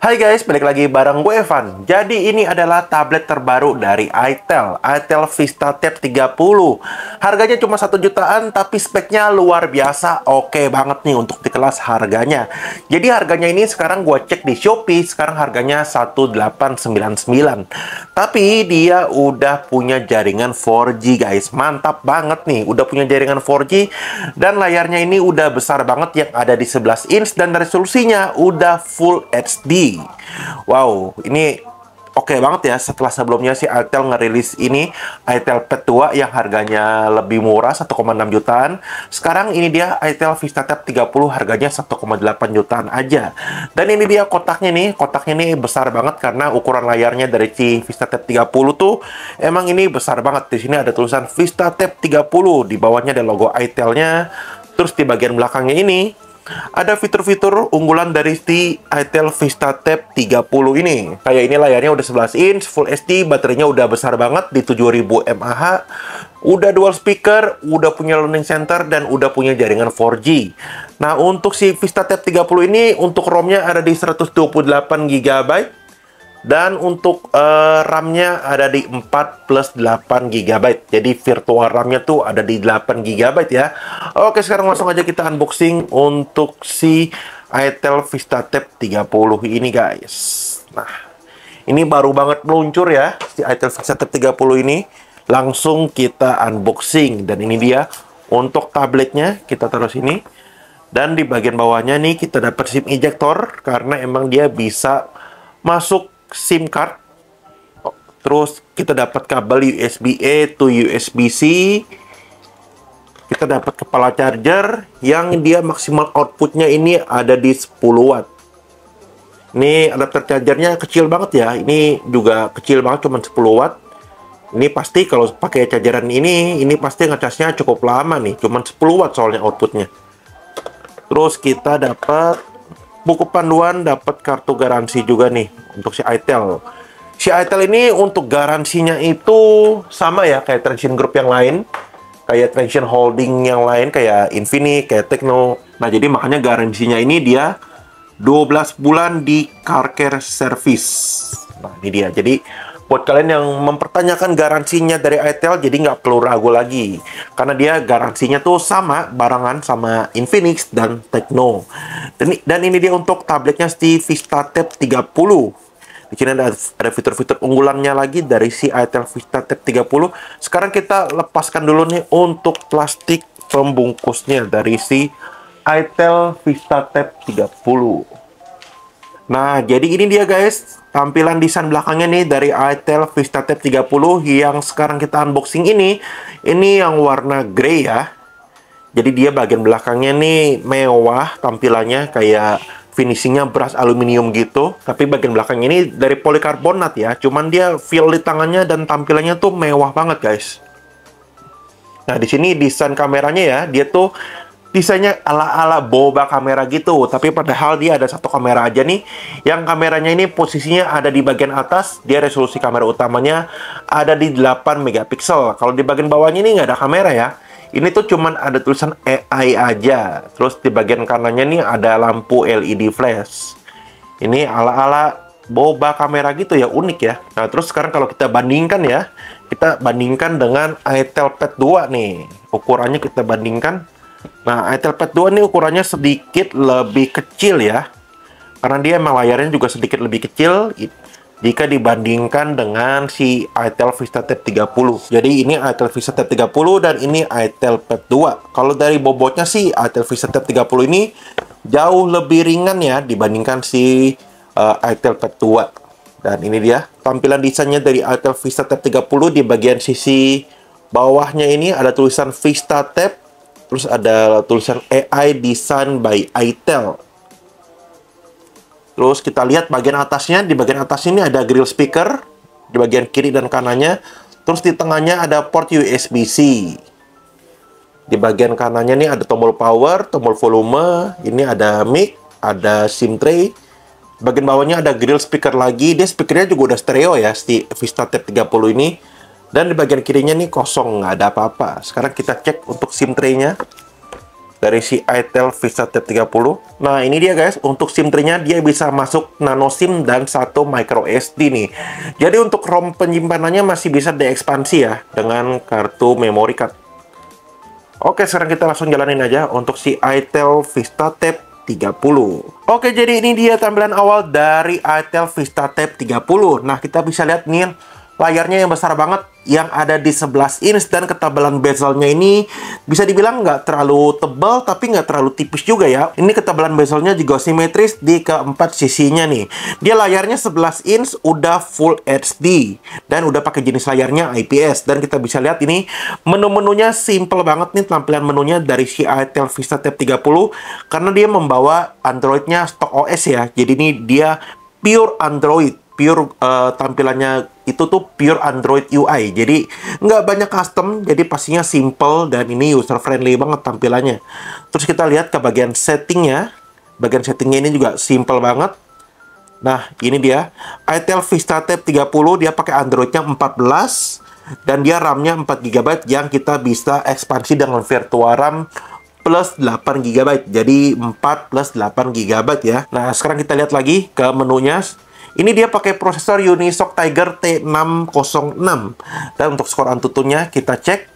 Hai guys, balik lagi bareng gue Evan. Jadi ini adalah tablet terbaru dari itel Vista Tab 30. Harganya cuma 1 jutaan, tapi speknya luar biasa. Oke banget nih untuk di kelas harganya. Jadi harganya ini sekarang gue cek di Shopee, sekarang harganya 1899. Tapi dia udah punya jaringan 4G guys. Mantap banget nih, udah punya jaringan 4G. Dan layarnya ini udah besar banget yang ada di 11 inch. Dan resolusinya udah Full HD. Wow, ini oke banget ya. Setelah sebelumnya si itel ngerilis ini itel Pad 2 yang harganya lebih murah 1,6 jutaan. Sekarang ini dia itel Vista Tab 30 harganya 1,8 jutaan aja. Dan ini dia kotaknya nih. Kotaknya nih besar banget karena ukuran layarnya dari si Vista Tab 30 tuh emang ini besar banget. Di sini ada tulisan Vista Tab 30, di bawahnya ada logo itelnya. Terus di bagian belakangnya ini ada fitur-fitur unggulan dari si itel Vista Tab 30 ini. Kayak ini layarnya udah 11 inch, Full HD, baterainya udah besar banget di 7000 mAh. Udah dual speaker, udah punya learning center, dan udah punya jaringan 4G. Nah, untuk si Vista Tab 30 ini, untuk ROM-nya ada di 128 GB. Dan untuk RAM-nya ada di 4 plus 8 GB. Jadi virtual RAM-nya tuh ada di 8 GB ya. Oke, sekarang langsung aja kita unboxing untuk si itel Vista Tab 30 ini guys. Nah, ini baru banget meluncur ya, si itel Vista Tab 30 ini. Langsung kita unboxing. Dan ini dia untuk tabletnya, kita taruh sini. Dan di bagian bawahnya nih kita dapat SIM ejector, karena emang dia bisa masuk SIM card. Terus kita dapat kabel USB-A to USB-C. Kita dapat kepala charger yang dia maksimal outputnya ini ada di 10 watt. Ini adapter chargernya kecil banget ya. Ini juga kecil banget, cuma 10 watt. Ini pasti kalau pakai chargeran ini pasti ngecasnya cukup lama nih. Cuma 10 watt soalnya outputnya. Terus kita dapat buku panduan, dapat kartu garansi juga nih untuk si itel. Si itel ini untuk garansinya itu sama ya kayak Transsion Group yang lain, kayak Transsion Holding yang lain, kayak Infinix, kayak Tecno. Nah, jadi makanya garansinya ini dia 12 bulan di car care service. Nah, ini dia. Jadi buat kalian yang mempertanyakan garansinya dari itel, jadi nggak perlu ragu lagi. Karena dia garansinya tuh sama, barengan sama Infinix dan Tecno. Dan ini dia untuk tabletnya di Vista Tab 30. Di sini ada fitur-fitur unggulannya lagi dari si itel Vista Tab 30. Sekarang kita lepaskan dulu nih untuk plastik pembungkusnya dari si itel Vista Tab 30. Nah, jadi ini dia guys, tampilan desain belakangnya nih dari itel Vista Tab 30 yang sekarang kita unboxing ini. Ini yang warna grey ya. Jadi dia bagian belakangnya nih mewah tampilannya, kayak finishingnya brush aluminium gitu. Tapi bagian belakang ini dari polikarbonat ya. Cuman dia feel di tangannya dan tampilannya tuh mewah banget guys. Nah, di sini desain kameranya ya, dia tuh desainnya ala-ala boba kamera gitu. Tapi padahal dia ada satu kamera aja nih. Yang kameranya ini posisinya ada di bagian atas. Dia resolusi kamera utamanya ada di 8 megapiksel. Kalau di bagian bawahnya ini nggak ada kamera ya. Ini tuh cuman ada tulisan AI aja. Terus di bagian kanannya nih ada lampu LED flash. Ini ala-ala boba kamera gitu ya, unik ya. Nah, terus sekarang kalau kita bandingkan ya. Kita bandingkan dengan itel Pad 2 nih. Ukurannya kita bandingkan. Nah, itel Pad 2 ini ukurannya sedikit lebih kecil ya. Karena dia emang layarnya juga sedikit lebih kecil jika dibandingkan dengan si itel Vista Tab 30. Jadi ini itel Vista Tab 30 dan ini itel Pad 2. Kalau dari bobotnya sih itel Vista Tab 30 ini jauh lebih ringan ya dibandingkan si itel Pad 2. Dan ini dia tampilan desainnya dari itel Vista Tab 30. Di bagian sisi bawahnya ini ada tulisan Vista Tab. Terus ada tulisan AI Design by itel. Terus kita lihat bagian atasnya. Di bagian atas ini ada grill speaker. Di bagian kiri dan kanannya. Terus di tengahnya ada port USB-C. Di bagian kanannya nih ada tombol power, tombol volume. Ini ada mic, ada SIM tray. Bagian bawahnya ada grill speaker lagi. Dia speakernya juga udah stereo ya, di Vista Tab 30 ini. Dan di bagian kirinya nih kosong, nggak ada apa-apa. Sekarang kita cek untuk SIM tray-nya. dari si itel VistaTap 30. Nah, ini dia guys, untuk SIM tray-nya dia bisa masuk nano SIM dan satu micro SD nih. Jadi untuk ROM penyimpanannya masih bisa diekspansi ya dengan kartu memory card. Oke, sekarang kita langsung jalanin aja untuk si itel VistaTap 30. Oke, jadi ini dia tampilan awal dari itel VistaTap 30. Nah, kita bisa lihat nih layarnya yang besar banget, yang ada di 11 inch, dan ketebalan bezelnya ini bisa dibilang nggak terlalu tebal tapi nggak terlalu tipis juga ya. Ini ketebalan bezelnya juga simetris di keempat sisinya nih. Dia layarnya 11 inch, udah full HD dan udah pakai jenis layarnya IPS. Dan kita bisa lihat ini menu-menunya simple banget nih, tampilan menunya dari si itel VistaTap 30 karena dia membawa Android-nya stock OS ya. Jadi ini dia pure Android. Tampilannya itu tuh pure Android UI, jadi nggak banyak custom, jadi pastinya simple dan ini user friendly banget tampilannya. Terus kita lihat ke bagian settingnya ini juga simple banget. Nah, ini dia itel VistaTap 30, dia pakai Androidnya 14 dan dia RAM-nya 4 GB yang kita bisa ekspansi dengan virtual RAM plus 8 GB, jadi 4 plus 8 GB ya. Nah, sekarang kita lihat lagi ke menunya. Ini dia pakai prosesor Unisoc Tiger T606. Dan untuk skor AnTuTu-nya kita cek.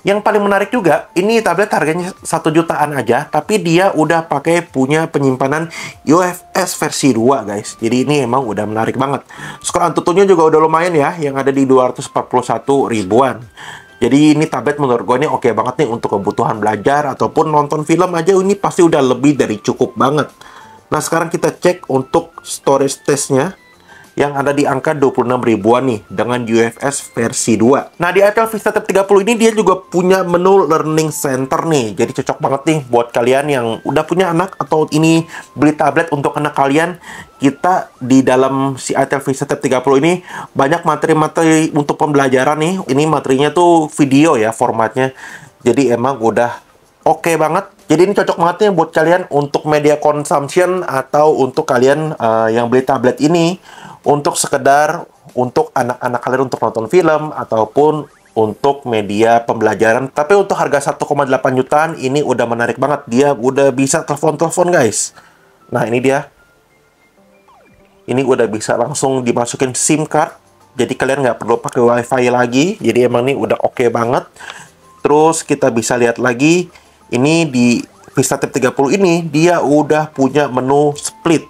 Yang paling menarik juga, ini tablet harganya 1 jutaan aja, tapi dia udah pakai punya penyimpanan UFS versi 2, guys. Jadi ini emang udah menarik banget. Skor AnTuTu-nya juga udah lumayan ya, yang ada di 241 ribuan. Jadi ini tablet menurut gue ini oke banget nih untuk kebutuhan belajar ataupun nonton film aja, ini pasti udah lebih dari cukup banget. Nah, sekarang kita cek untuk storage testnya yang ada di angka 26 ribuan nih dengan UFS versi 2. Nah, di itel VistaTap 30 ini dia juga punya menu Learning Center nih. Jadi cocok banget nih buat kalian yang udah punya anak atau ini beli tablet untuk anak kalian. Kita di dalam si itel VistaTap 30 ini banyak materi-materi untuk pembelajaran nih. Ini materinya tuh video ya formatnya. Jadi emang udah oke banget. Jadi ini cocok banget nih buat kalian untuk media consumption atau untuk kalian yang beli tablet ini untuk sekedar untuk anak-anak kalian untuk nonton film ataupun untuk media pembelajaran. Tapi untuk harga 1,8 jutaan ini udah menarik banget. Dia udah bisa telepon-telepon, guys. Nah, ini dia. Ini udah bisa langsung dimasukin SIM card. Jadi kalian nggak perlu pakai WiFi lagi. Jadi emang ini udah oke banget. Terus kita bisa lihat lagi. Ini di VistaTap 30 ini dia udah punya menu split.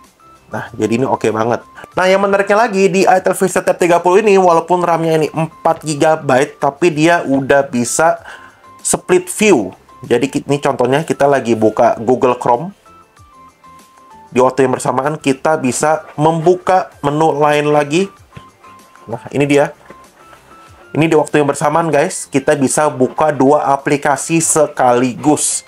Nah, jadi ini oke banget. Nah, yang menariknya lagi di itel VistaTap 30 ini walaupun RAM-nya ini 4 GB, tapi dia udah bisa split view. Jadi ini contohnya kita lagi buka Google Chrome. Di waktu yang bersamaan kita bisa membuka menu lain lagi. Nah, ini dia. Ini di waktu yang bersamaan, guys, kita bisa buka 2 aplikasi sekaligus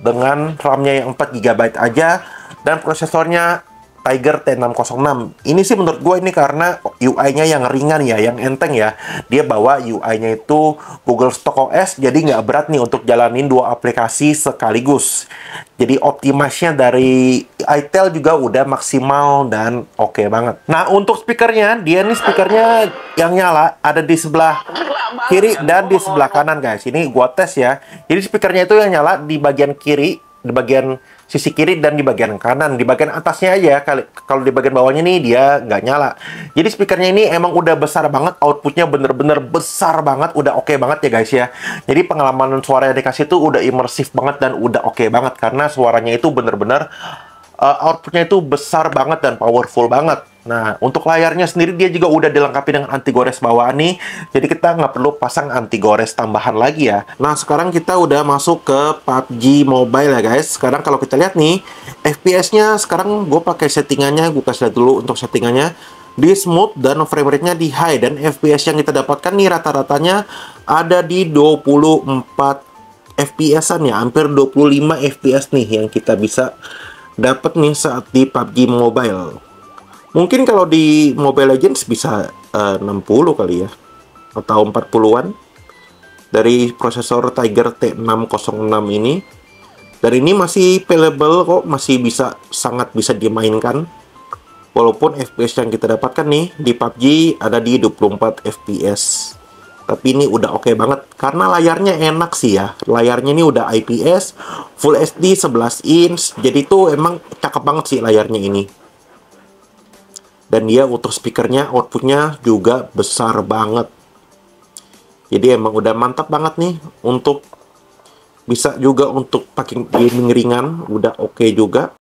dengan RAM-nya yang 4 GB aja dan prosesornya Tiger T606. Ini sih menurut gue ini karena UI-nya yang ringan ya, yang enteng ya. Dia bawa UI-nya itu Google Stock OS, jadi nggak berat nih untuk jalanin 2 aplikasi sekaligus. Jadi optimasinya dari itel juga udah maksimal dan oke banget. Nah, untuk speakernya, dia nih speakernya yang nyala ada di sebelah kiri dan di sebelah kanan, guys. Ini gua tes ya. Jadi speakernya itu yang nyala di bagian kiri, di bagian sisi kiri dan di bagian kanan. Di bagian atasnya aja, kalau di bagian bawahnya nih dia nggak nyala. Jadi speakernya ini emang udah besar banget, outputnya bener-bener besar banget, udah oke banget ya guys ya. Jadi pengalaman suara yang dikasih tuh udah imersif banget dan udah oke banget karena suaranya itu bener-bener outputnya itu besar banget dan powerful banget. Nah, untuk layarnya sendiri dia juga udah dilengkapi dengan anti gores bawaan nih. Jadi kita nggak perlu pasang anti gores tambahan lagi ya. Nah, sekarang kita udah masuk ke PUBG Mobile ya guys. Sekarang kalau kita lihat nih, FPS-nya sekarang gue pakai settingannya. Gue kasih lihat dulu untuk settingannya. Di smooth dan frame rate-nya di high. Dan FPS yang kita dapatkan nih rata-ratanya ada di 24 FPS-an ya. Hampir 25 FPS nih yang kita bisa dapat nih saat di PUBG Mobile. Mungkin kalau di Mobile Legends bisa 60 kali ya, atau 40-an dari prosesor Tiger T606 ini. Dan ini masih playable kok, masih bisa, sangat bisa dimainkan. Walaupun FPS yang kita dapatkan nih di PUBG ada di 24 FPS. Tapi ini udah oke banget karena layarnya enak sih ya. Layarnya ini udah IPS, Full HD 11 inch. Jadi tuh emang cakep banget sih layarnya ini. Dan dia untuk speakernya, outputnya juga besar banget. Jadi emang udah mantap banget nih untuk bisa juga untuk pakai gaming ringan, udah oke juga.